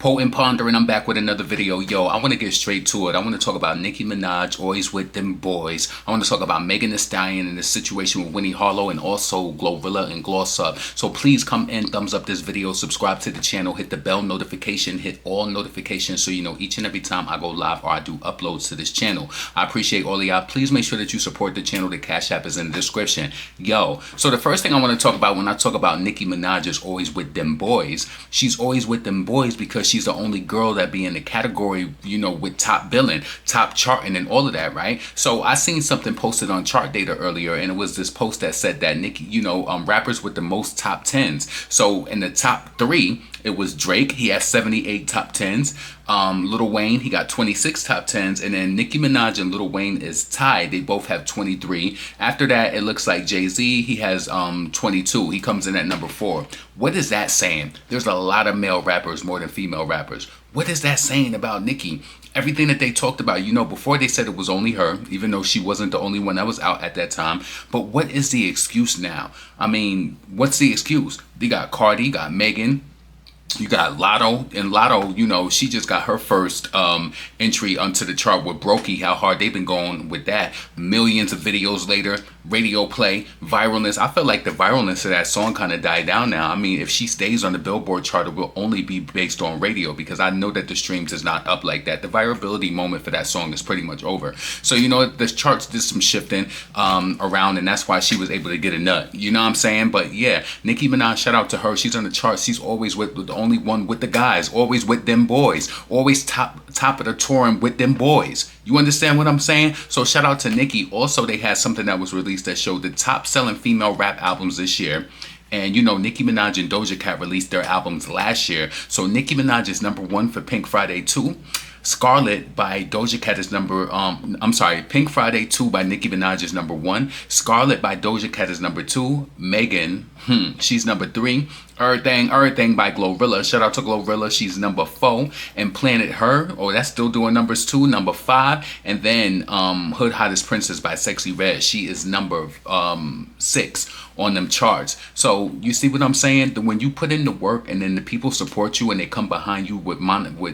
Potent Pondering, I'm back with another video. Yo, I want to get straight to it. I want to talk about Nicki Minaj, always with them boys. I want to talk about Megan Thee Stallion and the situation with Winnie, Harlow, and also Glorilla and Gloss-Up. So please come in, thumbs up this video, subscribe to the channel, hit the bell notification, hit all notifications so you know each and every time I go live or I do uploads to this channel. I appreciate all of y'all. Please make sure that you support the channel. The Cash App is in the description. Yo, so the first thing I want to talk about when I talk about Nicki Minaj is always with them boys. She's always with them boys because she's the only girl that be in the category, you know, with top billing, top charting and all of that, right? So I seen something posted on Chart Data earlier, and it was this post that said that Nicki, you know, rappers with the most top tens. So in the top three, it was Drake. He has 78 top tens. Lil Wayne, he got 26 top tens. And then Nicki Minaj and Lil Wayne is tied. They both have 23. After that, it looks like Jay-Z, he has 22. He comes in at number 4. What is that saying? There's a lot of male rappers more than female rappers. What is that saying about Nicki? Everything that they talked about, you know, before they said it was only her, even though she wasn't the only one that was out at that time. But what is the excuse now? I mean, what's the excuse? You got Cardi, you got Megan, you got Lotto, and Lotto, you know, she just got her first entry onto the chart with Brokey. How hard they've been going with that. Millions of videos later, radio play, viralness. I feel like the viralness of that song kind of died down now. I mean, if she stays on the Billboard chart, it will only be based on radio because I know that the streams is not up like that. The virality moment for that song is pretty much over. So, you know, the charts did some shifting around, and that's why she was able to get a nut. You know what I'm saying? But yeah, Nicki Minaj, shout out to her. She's on the charts. She's always with the only one with the guys, always with them boys, always top of the touring with them boys. You understand what I'm saying? So shout out to Nicki. Also, they had something that was released that showed the top selling female rap albums this year. And you know, Nicki Minaj and Doja Cat released their albums last year. So Nicki Minaj is number 1 for Pink Friday 2. Scarlet by Doja Cat is Pink Friday 2 by Nicki Minaj is number 1. Scarlet by Doja Cat is number 2. Megan, she's number 3. Everything by Glorilla. Shout out to Glorilla. She's number 4. And Planet Her, that's still doing numbers 2, number 5. And then Hood Hottest Princess by Sexy Red. She is number 6 on them charts. So you see what I'm saying? When you put in the work and then the people support you and they come behind you with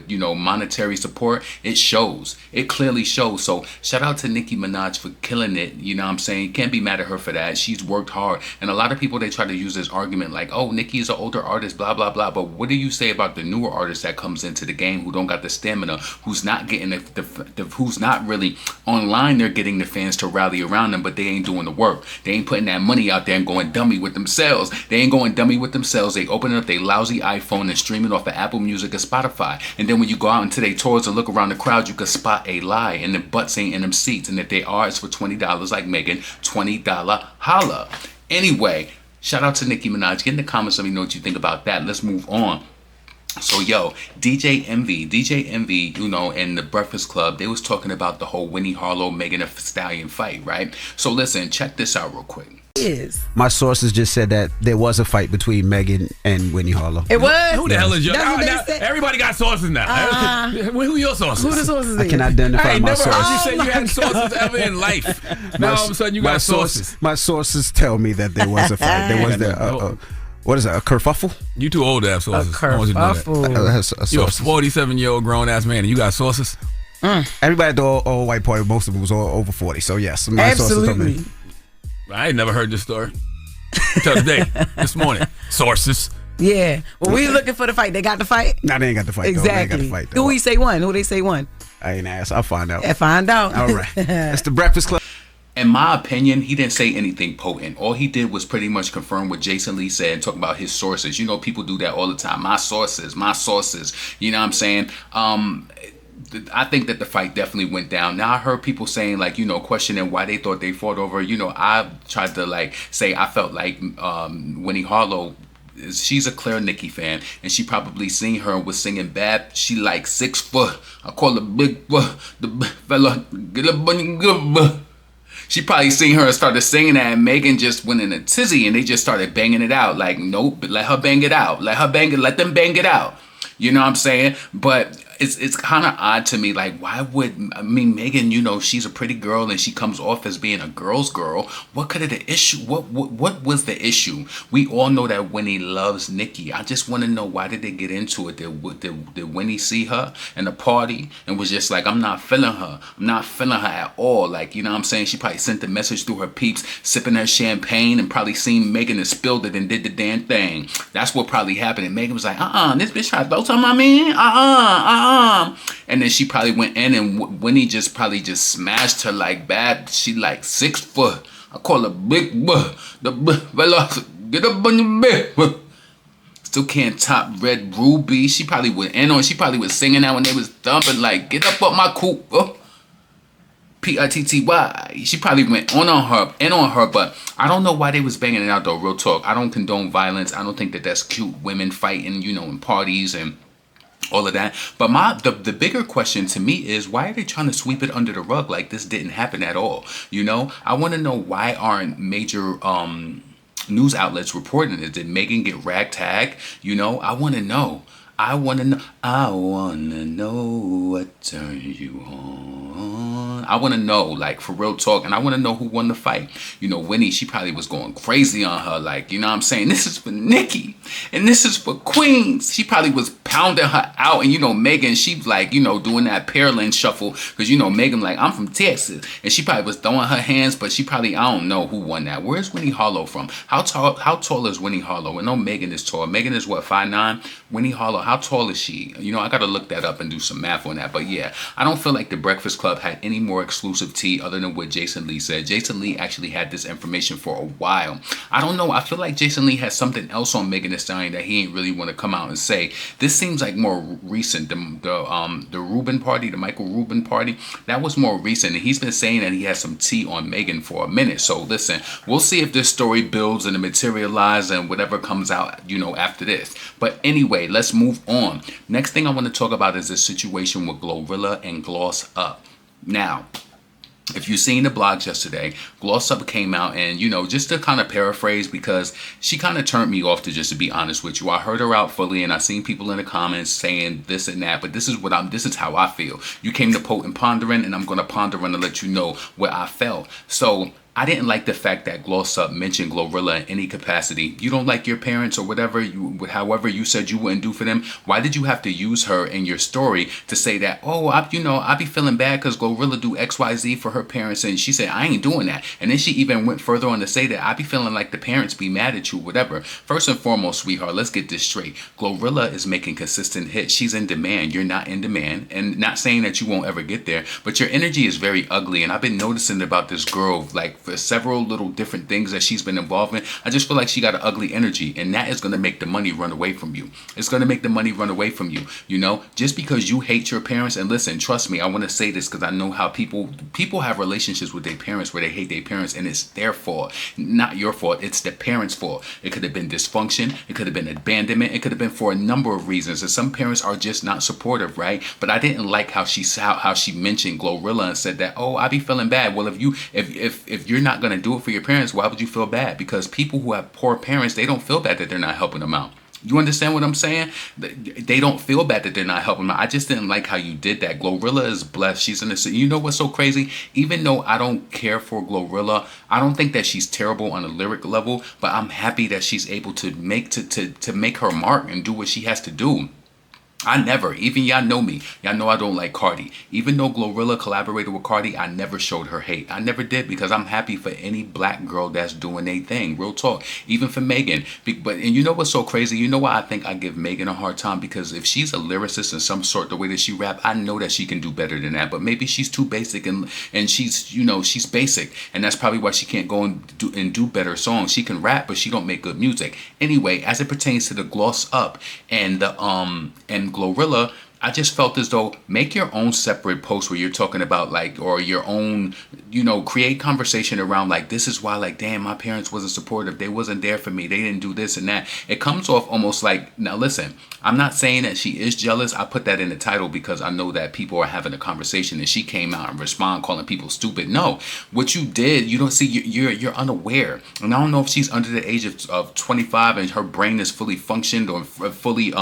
you know, monetary support, it shows. It clearly shows. So shout out to Nicki Minaj for killing it. You know what I'm saying? Can't be mad at her for that. She's worked hard. And a lot of people, they try to use this argument like, oh, Nicki is an older artist, blah, blah, blah. But what do you say about the newer artist that comes into the game who don't got the stamina, who's not getting who's not really online? They're getting the fans to rally around them, but they ain't doing the work. They ain't putting that money out there and going dummy with themselves. They ain't going dummy with themselves. They open up their lousy iPhone and stream it off of Apple Music or Spotify. And then when you go out into their tours and look around the crowd, you can spot a lie, and the butts ain't in them seats. And if they are, it's for $20 like Megan. $20 holla. Anyway, shout out to Nicki Minaj. Get in the comments, let me know what you think about that. Let's move on. So yo, DJ Envy, you know, and the Breakfast Club, they was talking about the whole Winnie, Harlow, Megan Thee Stallion fight, right? So listen, check this out real quick. My sources just said that there was a fight between Megan and Winnie Harlow. It was? Who the hell is your... Everybody got sources now. Who are your sources? Who the sources is? I can identify my sources. I never heard you say you had sources ever in life. Now all of a sudden you got sources. My sources tell me that there was a fight. There was what is that, a kerfuffle? You too old to have sources. A kerfuffle. You're a 47-year-old grown-ass man and you got sources? Everybody at the all white party, most of them was all over 40. So yes, my sources told me. I ain't never heard this story. Till today, this morning. Sources. Yeah. Well, we looking for the fight. They got the fight? Nah, they ain't got the fight. Exactly. They ain't got the fight, Who we say won? Who they say won? I ain't asked. I'll find out. Yeah, find out. All right. That's the Breakfast Club. In my opinion, he didn't say anything potent. All he did was pretty much confirm what Jason Lee said and talk about his sources. You know, people do that all the time. My sources. You know what I'm saying? I think that the fight definitely went down. Now I heard people saying, like, you know, questioning why they thought they fought over. You know, I tried to like say I felt like Winnie Harlow, she's a clear Nicki fan, and she probably seen her and was singing bad. She like 6 foot. I call her big the big fella. Get a bunny. She probably seen her and started singing that, and Megan just went in a tizzy and they just started banging it out. Like, nope, let her bang it out. Let them bang it out. You know what I'm saying? But it's kind of odd to me. Like, why would, I mean, Megan, you know, she's a pretty girl and she comes off as being a girl's girl. What could have the issue? What was the issue? We all know that Winnie loves Nicki. I just want to know, why did they get into it? Did Winnie see her in the party and was just like, I'm not feeling her. I'm not feeling her at all. Like, you know what I'm saying? She probably sent the message through her peeps, sipping her champagne, and probably seen Megan and spilled it and did the damn thing. That's what probably happened. And Megan was like, this bitch tried to throw something on me. And then she probably went in, and Winnie just probably just smashed her like bad. She like 6 foot. I call her big boy. Get up on your bed. Still can't top Red Ruby. She probably went in on. She probably was singing that when they was thumping like, get up my coop. Pitty. She probably went in on her, but I don't know why they was banging it out though. Real talk. I don't condone violence. I don't think that that's cute. Women fighting, you know, in parties and all of that. But the bigger question to me is, why are they trying to sweep it under the rug like this didn't happen at all? You know, I want to know, why aren't major news outlets reporting it? Did Megan get ragtag? You know, I want to know. I want to know what turns you on. I want to know, like, for real talk. And I want to know who won the fight. You know, Winnie, she probably was going crazy on her. Like, you know what I'm saying? This is for Nicki. And this is for Queens. She probably was pounding her out. And, you know, Megan, she's like, you know, doing that Pearland shuffle. Because, you know, Megan like, I'm from Texas. And she probably was throwing her hands. But she probably, I don't know who won that. Where's Winnie Harlow from? How tall is Winnie Harlow? I know Megan is tall. Megan is what, 5'9"? Winnie Harlow, how tall is she? You know, I got to look that up and do some math on that. But yeah, I don't feel like the Breakfast Club had any more exclusive tea other than what Jason Lee said. Jason Lee actually had this information for a while. I don't know. I feel like Jason Lee has something else on Megan Thee Stallion that he ain't really want to come out and say. This seems like more recent. The Rubin party, the Michael Rubin party, that was more recent. And he's been saying that he has some tea on Megan for a minute. So listen, we'll see if this story builds and it materializes and whatever comes out, you know, after this. But anyway, let's move on. Next thing I want to talk about is this situation with Glorilla and Gloss Up. Now, if you've seen the blogs yesterday, Gloss Up came out and, you know, just to kind of paraphrase, because she kind of turned me off, to be honest with you. I heard her out fully and I seen people in the comments saying this and that, but this is how I feel. You came to Pondering, and I'm going to ponder and let you know what I felt. So I didn't like the fact that Gloss Up mentioned Glorilla in any capacity. You don't like your parents or whatever, however you said you wouldn't do for them. Why did you have to use her in your story to say that, oh, I be feeling bad because Glorilla do XYZ for her parents? And she said, I ain't doing that. And then she even went further on to say that I be feeling like the parents be mad at you, whatever. First and foremost, sweetheart, let's get this straight. Glorilla is making consistent hits. She's in demand. You're not in demand. And not saying that you won't ever get there, but your energy is very ugly. And I've been noticing about this girl, like, for several little different things that she's been involved in. I just feel like she got an ugly energy, and that is going to make the money run away from you. It's going to make the money run away from you. You know, just because you hate your parents, and listen, trust me, I want to say this because I know how people have relationships with their parents where they hate their parents, and it's their fault, not your fault. It's the parents' fault. It could have been dysfunction. It could have been abandonment. It could have been for a number of reasons, and some parents are just not supportive, right? But I didn't like how she mentioned Glorilla and said that, oh, I be feeling bad. Well, if you're not going to do it for your parents, why would you feel bad? Because people who have poor parents, they don't feel bad that they're not helping them out. You understand what I'm saying? They don't feel bad that they're not helping them out. I just didn't like how you did that. Glorilla is blessed. She's in the city. You know what's so crazy? Even though I don't care for Glorilla, I don't think that she's terrible on a lyric level, but I'm happy that she's able to make her mark and do what she has to do. Even y'all know me. Y'all know I don't like Cardi. Even though Glorilla collaborated with Cardi, I never showed her hate. I never did, because I'm happy for any black girl that's doing their thing. Real talk. Even for Megan. And you know what's so crazy? You know why I think I give Megan a hard time? Because if she's a lyricist in some sort, the way that she rap, I know that she can do better than that. But maybe she's too basic, and she's, you know, she's basic. And that's probably why she can't go and do better songs. She can rap, but she don't make good music. Anyway, as it pertains to the Gloss Up and and Glorilla, I just felt as though make your own separate post where you're talking about, like, or your own, you know, create conversation around, like, this is why, like, damn, my parents wasn't supportive. They wasn't there for me. They didn't do this and that. It comes off almost like, now listen, I'm not saying that she is jealous. I put that in the title because I know that people are having a conversation, and she came out and respond calling people stupid. No, what you did, you don't see, you're unaware. And I don't know if she's under the age of 25 and her brain is fully functioned or fully,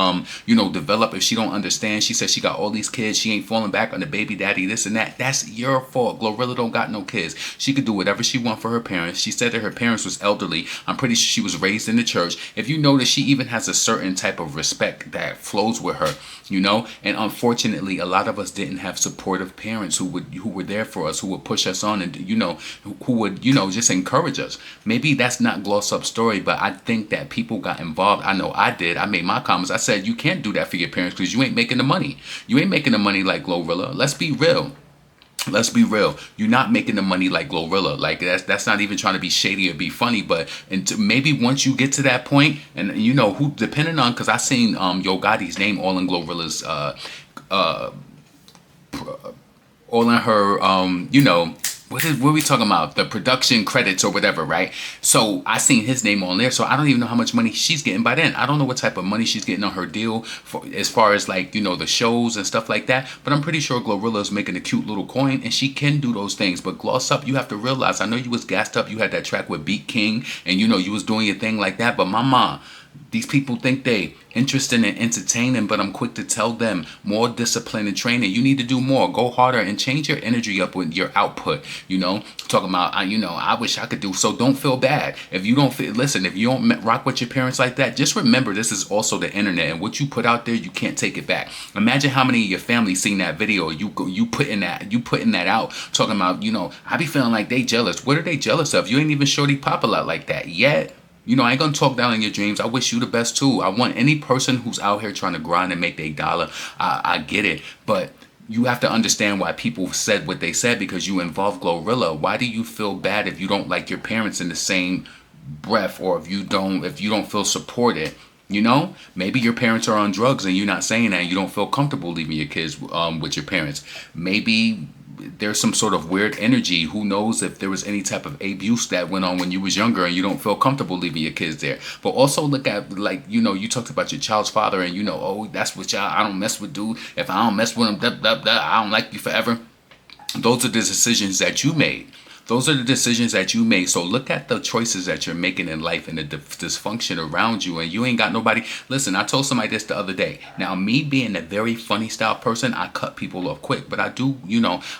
you know, developed. If she don't understand, She said she got all these kids. She ain't falling back on the baby daddy, this and that. That's your fault. Glorilla don't got no kids. She could do whatever she want for her parents. She said that her parents was elderly. I'm pretty sure she was raised in the church. If you notice, she even has a certain type of respect that flows with her, you know. And unfortunately, a lot of us didn't have supportive parents who were there for us, who would push us on, and who would just encourage us. Maybe that's not Gloss Up story, but I think that people got involved. I know I did. I made my comments. I said you can't do that for your parents because you ain't making the money. You ain't making the money like Glorilla. Let's be real. Let's be real. You're not making the money like Glorilla. Like that's not even trying to be shady or be funny. But maybe once you get to that point, and who, depending on, because I seen Yo Gotti's name all in Glorilla's all in her what are we talking about? The production credits or whatever, right? So I seen his name on there. So I don't even know how much money she's getting by then. I don't know what type of money she's getting on her deal as far as like, the shows and stuff like that. But I'm pretty sure Glorilla is making a cute little coin and she can do those things. But Gloss Up, you have to realize, I know you was gassed up. You had that track with Beat King and you was doing your thing like that. But mama, these people think they interested in entertaining, but I'm quick to tell them more discipline and training. You need to do more. Go harder and change your energy up with your output. Talking about, I wish I could do. So don't feel bad. If you don't listen, if you don't rock with your parents like that, just remember this is also the internet, and what you put out there, you can't take it back. Imagine how many of your family seen that video. You putting that out, talking about, I be feeling like they jealous. What are they jealous of? You ain't even shorty popular like that yet. I ain't gonna talk down on your dreams. I wish you the best too. I want any person who's out here trying to grind and make their dollar. I get it, but you have to understand why people said what they said, because you involve Glorilla. Why do you feel bad if you don't like your parents in the same breath, or if you don't feel supported? Maybe your parents are on drugs and you're not saying that. And you don't feel comfortable leaving your kids with your parents. Maybe there's some sort of weird energy. Who knows if there was any type of abuse that went on when you was younger and you don't feel comfortable leaving your kids there. But also look at, like, you talked about your child's father and oh, that's what I don't mess with, dude. If I don't mess with him, I don't like you forever. Those are the decisions that you made. Those are the decisions that you made. So look at the choices that you're making in life and the dysfunction around you, and you ain't got nobody. Listen, I told somebody this the other day. Now, me being a very funny style person, I cut people off quick, but I do,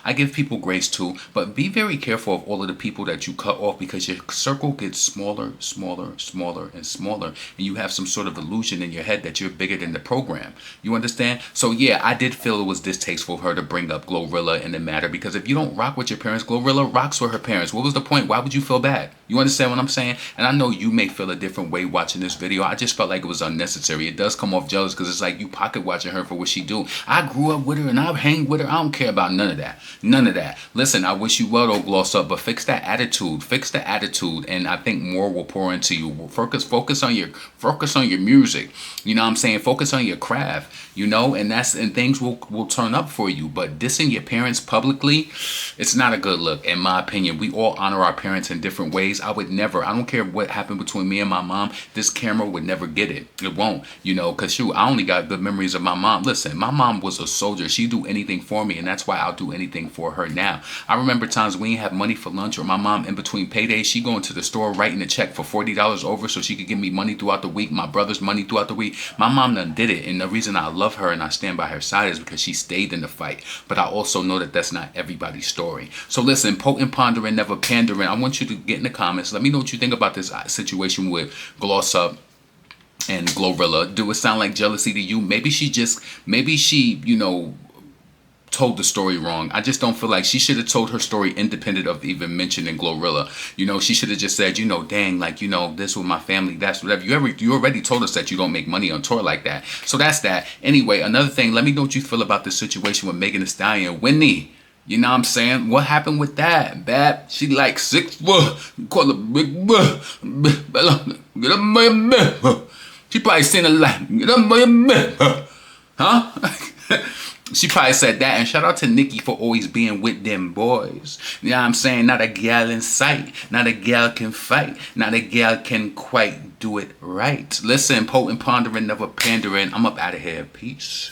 I give people grace too. But be very careful of all of the people that you cut off, because your circle gets smaller, smaller, smaller, and smaller, and you have some sort of illusion in your head that you're bigger than the program. You understand? So yeah, I did feel it was distasteful for her to bring up Glorilla in the matter, because if you don't rock with your parents, Glorilla rocks with her parents. What was the point? Why would you feel bad? You understand what I'm saying? And I know you may feel a different way watching this video. I just felt like it was unnecessary. It does come off jealous, because it's like you pocket watching her for what she do. I grew up with her and I hang with her. I don't care about none of that. None of that. Listen, I wish you well, though, Gloss Up, but fix that attitude. Fix the attitude, and I think more will pour into you. Focus on your music. You know what I'm saying? Focus on your craft. And things will turn up for you. But dissing your parents publicly, it's not a good look, in my opinion. We all honor our parents in different ways. I would never, I don't care what happened between me and my mom, this camera would never get it. It won't, because shoot, I only got good memories of my mom. Listen, my mom was a soldier. She'd do anything for me, and that's why I'll do anything for her now. I remember times we didn't have money for lunch, or my mom, in between paydays, she going to the store writing a check for $40 over so she could give me money throughout the week, my brother's money throughout the week. My mom done did it, and the reason I love her and I stand by her side is because she stayed in the fight. But I also know that that's not everybody's story. So listen, potent, pondering, never pandering. I want you to get in the comments. Let me know what you think about this situation with Gloss Up and Glorilla. Do it sound like jealousy to you? Maybe she told the story wrong. I just don't feel like she should have told her story independent of even mentioning Glorilla. She should have just said, dang, like, this with my family, that's whatever. You already told us that you don't make money on tour like that. So that's that. Anyway, another thing, let me know what you feel about this situation with Megan Thee Stallion. Winnie, you know what I'm saying? What happened with that? Bad. She like 6 foot. Call her big. Get up my man. She probably seen a lot. Get up my man. Huh? She probably said that. And shout out to Nicki for always being with them boys. You know what I'm saying? Not a gal in sight. Not a gal can fight. Not a gal can quite do it right. Listen, potent, pondering, never pandering. I'm up out of here. Peace.